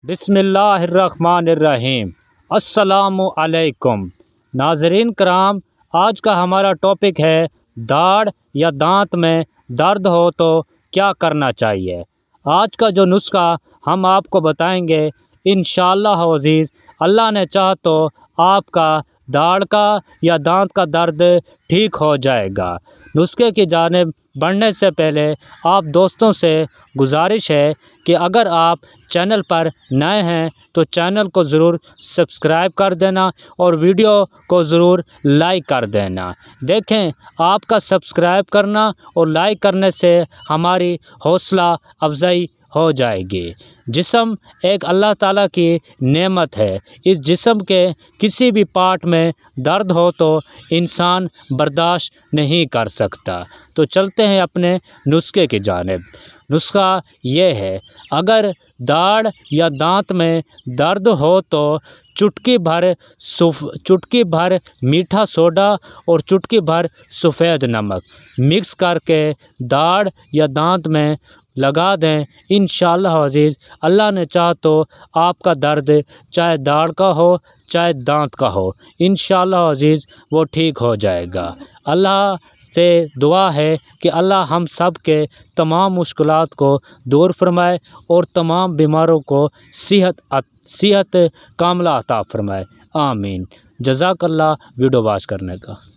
بسم اللہ الرحمن الرحیم۔ السلام علیکم ناظرین کرام، آج کا ہمارا ٹاپک ہے داڑھ یا دانت میں درد ہو تو کیا کرنا چاہیے۔ آج کا جو نسخہ ہم آپ کو بتائیں گے انشاءاللہ عزیز، اللہ نے چاہا تو آپ کا داڑھ کا یا دانت کا درد ٹھیک ہو جائے گا۔ نسخے کی جانب بڑھنے سے پہلے آپ دوستوں سے گزارش ہے کہ اگر آپ چینل پر نئے ہیں تو چینل کو ضرور سبسکرائب کر دینا اور ویڈیو کو ضرور لائک کر دینا۔ دیکھیں، آپ کا سبسکرائب کرنا اور لائک کرنے سے ہماری حوصلہ افزائی ہو جائے گی۔ جسم ایک اللہ تعالیٰ کی نعمت ہے۔ اس جسم کے کسی بھی پارٹ میں درد ہو تو انسان برداشت نہیں کر سکتا۔ تو چلتے ہیں اپنے نسخے کی جانب۔ نسخہ یہ ہے، اگر داڑھ یا دانت میں درد ہو تو چٹکی بھر میٹھا سوڈا اور چٹکی بھر سفید نمک مکس کر کے داڑھ یا دانت میں لگا دیں۔ انشاءاللہ عزیز، اللہ نے چاہا تو آپ کا درد چاہے داڑھ کا ہو چاہے دانت کا ہو، انشاءاللہ عزیز وہ ٹھیک ہو جائے گا۔ اللہ سے دعا ہے کہ اللہ ہم سب کے تمام مشکلات کو دور فرمائے اور تمام بیماروں کو صحت کاملہ عطا فرمائے، آمین۔ جزاک اللہ ویڈیو واچ کرنے کا۔